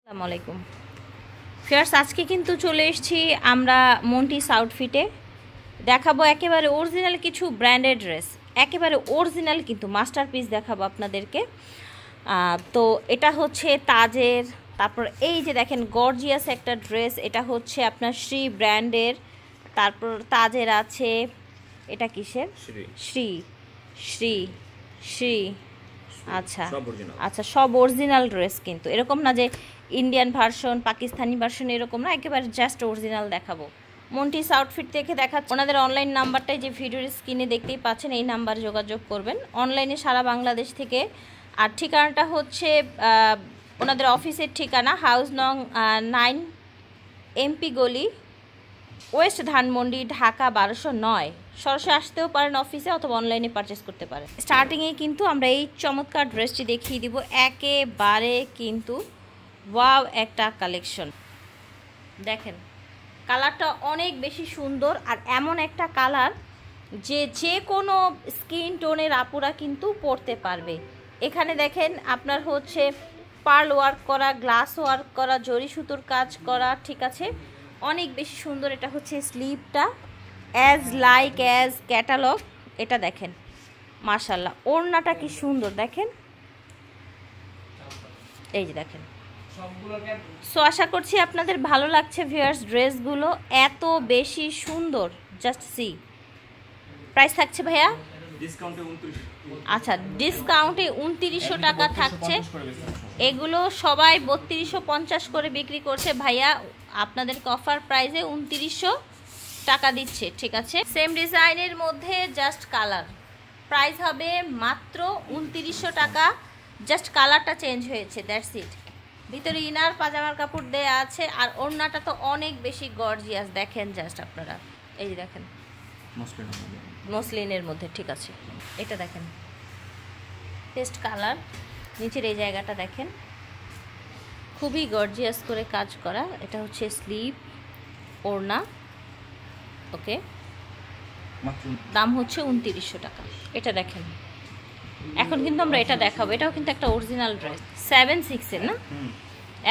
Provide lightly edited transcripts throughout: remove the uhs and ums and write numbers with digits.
আসসালামু আলাইকুম ফিয়ার্স, আজকে কিন্তু চলে এসেছি আমরা মন্টিস আউটফিটে। দেখাবো একেবারে অরিজিনাল কিছু ব্র্যান্ডেড ড্রেস, একেবারে অরিজিনাল কিন্তু মাস্টারপিস দেখাবো আপনাদেরকে। তো এটা হচ্ছে তাজের, তারপর এই যে দেখেন গর্জিয়াস একটা ড্রেস, এটা হচ্ছে আপনার শ্রী ব্র্যান্ডের। তারপর তাজের আছে, এটা কিসের? শ্রী শ্রী শ্রী আচ্ছা আচ্ছা, সব অরিজিনাল ড্রেস, কিন্তু এরকম না যে ইন্ডিয়ান ভার্সন, পাকিস্তানি ভার্সন, এরকম না, একেবারে জাস্ট অরিজিনাল দেখাবো। মন্টিস আউটফিট থেকে দেখাচ্ছে। ওনাদের অনলাইন নাম্বারটাই যে ভিডিওর স্ক্রিনে দেখতেই পাচ্ছেন, এই নাম্বারে যোগাযোগ করবেন। অনলাইনে সারা বাংলাদেশ থেকে। আর ঠিকানাটা হচ্ছে ওনাদের অফিসের ঠিকানা হাউস নং 9 এমপি গলি, ওয়েস্ট ধানমন্ডি, ঢাকা 1209। সরাসরি আসতেও পারেন অফিসে, অথবা অনলাইনে পারচেস করতে পারেন। স্টার্টিংয়ে কিন্তু আমরা এই চমৎকার ড্রেসটি দেখিয়ে দিব, একেবারে কিন্তু ওয়াও একটা কালেকশন। দেখেন কালারটা অনেক বেশি সুন্দর, আর এমন একটা কালার যে কোনো স্কিন টোনের আপুরা কিন্তু পরতে পারবে। এখানে দেখেন আপনার হচ্ছে পার্ল ওয়ার্ক করা, গ্লাস ওয়ার্ক করা, জরি সুতোর কাজ করা, ঠিক আছে, অনেক বেশি সুন্দর। এটা হচ্ছে স্লিভটা অ্যাজ ক্যাটালগ। এটা দেখেন মাশাল্লাহ, ওড়নাটা কি সুন্দর দেখেন, এই যে দেখেন। সো আশা করছি আপনাদের ভালো লাগছে ভিউয়ার্স, ড্রেসগুলো এত বেশি সুন্দর, জাস্ট সি। প্রাইস থাকছে ভাইয়া আচ্ছা, ডিসকাউন্টে 2900 টাকা থাকছে। এগুলো সবাই 3250 করে বিক্রি করছে, ভাইয়া আপনাদেরকে অফার প্রাইসে 2900 টাকা দিচ্ছে, ঠিক আছে। সেম ডিজাইনের মধ্যে জাস্ট কালার, প্রাইস হবে মাত্র 2900 টাকা, জাস্ট কালারটা চেঞ্জ হয়েছে, দ্যাটস ইট। ভিতরে ইনার পাজামার কাপড় দেয়া আছে, আর ওড়নাটা তো অনেক বেশি গর্জিয়াস, দেখেন জাস্ট আপনারা, এই যে দেখেন মসলিনের মধ্যে, ঠিক আছে। এটা দেখেন পেস্ট কালার, নিচের এই জায়গাটা দেখেন খুবই গর্জিয়াস করে কাজ করা। এটা হচ্ছে স্লিভ, ওড়না, ওকে, দাম হচ্ছে 2900 টাকা। এটা দেখেন, এখন কিন্তু আমরা এটা দেখাবো, এটাও কিন্তু একটা অরিজিনাল ড্রেস, 7/6 এর না,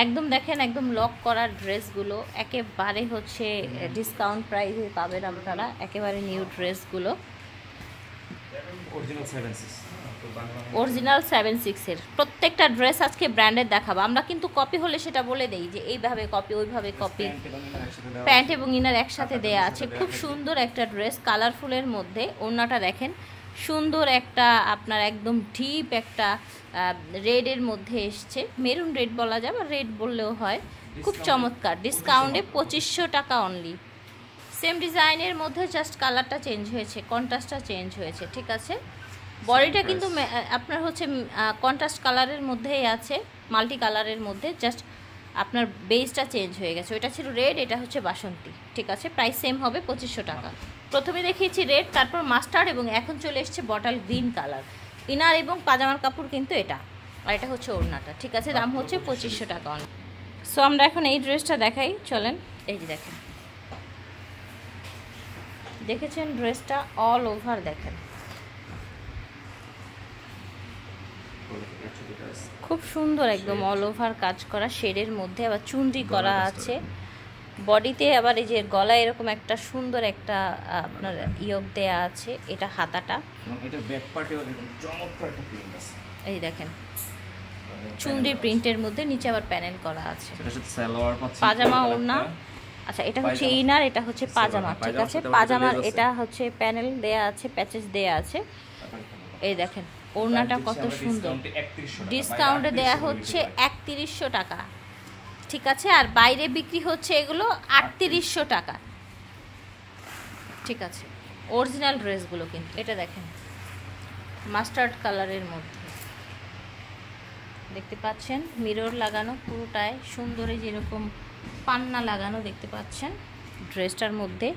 একদম দেখেন একদম লক করার ড্রেসগুলো একেবারে হচ্ছে ডিসকাউন্ট প্রাইসে পাবেন আপনারা, একেবারে নিউ ড্রেসগুলো অরিজিনাল 7/6 এর। প্রত্যেকটা ড্রেস আজকে ব্র্যান্ডের দেখাবো আমরা, কিন্তু কপি হলে সেটা বলে দেই যে এইভাবে কপি, ওইভাবে কপি। প্যান্ট এবং ইনার একসাথে দেয়া আছে, খুব সুন্দর একটা ড্রেস, কালারফুলের মধ্যে। ওড়নাটা দেখেন সুন্দর একটা আপনার একদম ডিপ একটা রেডের মধ্যে এসছে, মেরুন রেড বলা যায় বা রেড বললেও হয়, খুব চমৎকার। ডিসকাউন্টে 2500 টাকা অনলি। সেম ডিজাইনের মধ্যে জাস্ট কালারটা চেঞ্জ হয়েছে, কন্ট্রাস্টটা চেঞ্জ হয়েছে, ঠিক আছে। বডিটা কিন্তু আপনার হচ্ছে কন্ট্রাস্ট কালারের মধ্যেই আছে, মাল্টি কালারের মধ্যে, জাস্ট আপনার বেসটা চেঞ্জ হয়ে গেছে। ওইটা ছিল রেড, এটা হচ্ছে বাসন্তী, ঠিক আছে। প্রাইস সেম হবে 2500 টাকা। প্রথমে দেখিয়েছি রেড, তারপর মাস্টার্ড, এবং এখন চলে এসছে বটল গ্রিন কালার। ইনার এবং পাজামার কাপড় কিন্তু এটা, আর এটা হচ্ছে ওড়নাটা, ঠিক আছে। দাম হচ্ছে 2500 টাকা অনলি। সো আমরা এখন এই ড্রেসটা দেখাই, চলেন। এই যে দেখেন, দেখেছেন ড্রেসটা অল ওভার দেখেন, খুব সুন্দর একদম অল ওভার কাজ করা, শেডের মধ্যে আবার চুনরি করা আছে বডিতে, আবার এই যে গলায় এরকম একটা সুন্দর একটা আপনার ইয়োগ দেয়া আছে। এটা হাতাটা, এই দেখেন চুনরি প্রিন্টের মধ্যে, নিচে আবার প্যানেল করা আছে, পাজামা ওড়না। আচ্ছা, এটা হচ্ছে ইনার, এটা হচ্ছে পাজামা, ঠিক আছে। পাজামার এটা হচ্ছে প্যানেল দেয়া আছে, প্যাচেস দেয়া আছে। এই দেখেন ওড়নাটা কত সুন্দর, ডিসকাউন্টে দেয়া হচ্ছে 3100 টাকা, ঠিক আছে। আর বাইরে বিক্রি হচ্ছে এগুলো 3800 টাকা, ঠিক আছে। অরিজিনাল ড্রেসগুলো কিন্তু। এটা দেখেন মাস্টার্ড কালারের মধ্যে দেখতে পাচ্ছেন, মিরর লাগানো পুরোটায় সুন্দর, যেরকম পান্না লাগানো দেখতে পাচ্ছেন ড্রেসটার মধ্যে।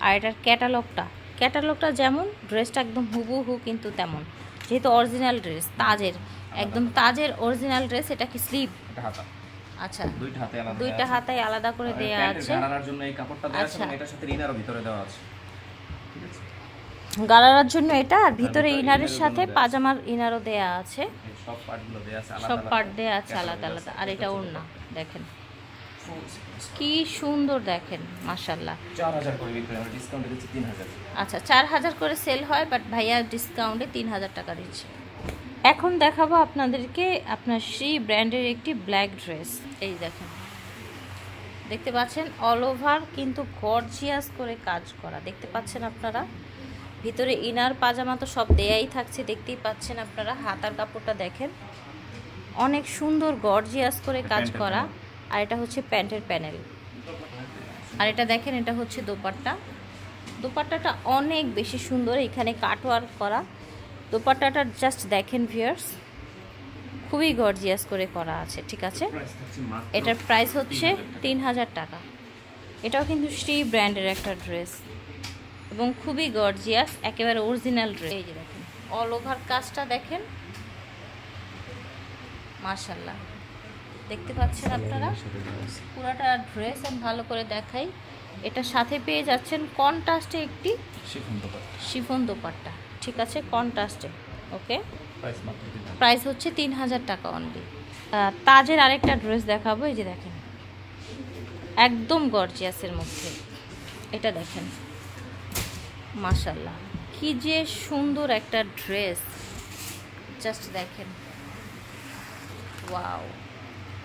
আর এটার ক্যাটালগটা যেমন, ড্রেসটা একদম হুবহু কিন্তু তেমন, যেহেতু অরিজিনাল ড্রেস, তাজের, একদম তাজের অরিজিনাল ড্রেস। এটা কি স্লিভ? আচ্ছা, দুইটা হাতায় আলাদা করে দেয়া আছে, আচ্ছা, গালার জন্য এটা, আর ভিতরে ইনারের সাথে পাজামার ইনারও দেয়া আছে, সব পার্ট দেয়া আছে আলাদা আলাদা। আর এটা ওড়না, দেখেন কি সুন্দর, দেখেন মাশাআল্লাহ। 4000 করে বিক্রি হয়, ডিসকাউন্টে দিচ্ছি 3000। আচ্ছা 4000 করে সেল হয়, বাট ভাইয়া ডিসকাউন্টে 3000 টাকা দিচ্ছে। এখন দেখাবো আপনাদেরকে আপনার শ্রী ব্র্যান্ডের একটি ব্ল্যাক ড্রেস। এই দেখেন, দেখতে পাচ্ছেন অল ওভার কিন্তু গর্জিয়াস করে কাজ করা, দেখতে পাচ্ছেন আপনারা। ভিতরে ইনার পাজামা তো সব দেয়াই থাকছে, দেখতেই পাচ্ছেন আপনারা। হাতার কাপড়টা দেখেন, অনেক সুন্দর গর্জিয়াস করে কাজ করা। আর এটা হচ্ছে প্যান্টের প্যানেল। আর এটা দেখেন, এটা হচ্ছে দোপাট্টা। দোপাট্টাটা অনেক বেশি সুন্দর, এখানে কাটওয়ার্ক করা। দোপাট্টাটা জাস্ট দেখেন ভিউয়ার্স, খুবই গর্জিয়াস করে করা আছে, ঠিক আছে। এটার প্রাইস হচ্ছে 3000 টাকা। এটাও কিন্তু শ্রী ব্র্যান্ডের একটা ড্রেস এবং খুবই গর্জিয়াস, একেবারে অরিজিনাল ড্রেস। এই যে দেখেন অল ওভার কাজটা দেখেন, মাশাআল্লাহ, দেখতে পাচ্ছেন আপনারা পুরাটা ড্রেস। আমি ভালো করে দেখাই, এটার সাথে পেয়ে যাচ্ছেন কন্ট্রাস্টে একটি শিফন দোপাট্টা, ঠিক আছে, কন্ট্রাস্টে। ওকে, প্রাইস হচ্ছে 3000 টাকা অনলি। তাজের আরেকটা ড্রেস দেখাবো, এই যে দেখেন একদম গর্জিয়াসের মধ্যে। এটা দেখেন মাশাআল্লাহ, কি যে সুন্দর একটা ড্রেস, জাস্ট দেখেন, ওয়াও,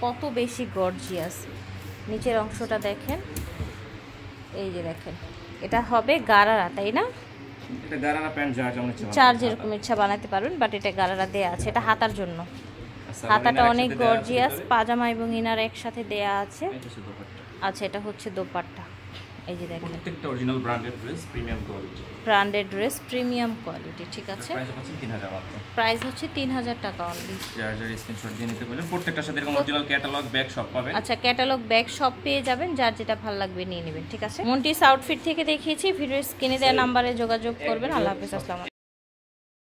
কত বেশি গর্জিয়াস। নিচের অংশটা দেখেন, এই যে দেখেন, এটা হবে গারারা, তাই না? এটা গারারা প্যান্ট যার যেরকম ইচ্ছা বানাতে পারবেন, বাট এটা গারারা দেয়া আছে, এটা হাতার জন্য। হাতাটা অনেক গর্জিয়াস, পাজামা এবং ইনার একসাথে দেয়া আছে। আচ্ছা, এটা হচ্ছে দোপাট্টা। এই যে দেখেন, প্রত্যেকটা original branded dress, premium quality. Branded dress, premium quality, ঠিক আছে। প্রাইস হচ্ছে 3000 মাত্র। প্রাইস হচ্ছে 3000 টাকা অনলি। যার স্ক্রিনশট দিয়ে নিতে বলে, প্রত্যেকটার সাথে এরকম অরিজিনাল ক্যাটালগ ব্যাগ সব পাবেন। আচ্ছা, ক্যাটালগ ব্যাগ সব পেয়ে যাবেন, যার যেটা ভালো লাগবে নিয়ে নেবেন, ঠিক আছে। মন্টিস আউটফিট থেকে দেখিয়েছি, ভিডিওর স্ক্রিনে দেওয়া নাম্বারে যোগাযোগ করবেন। আল্লাহ হাফেজ, আসসালামু আলাইকুম।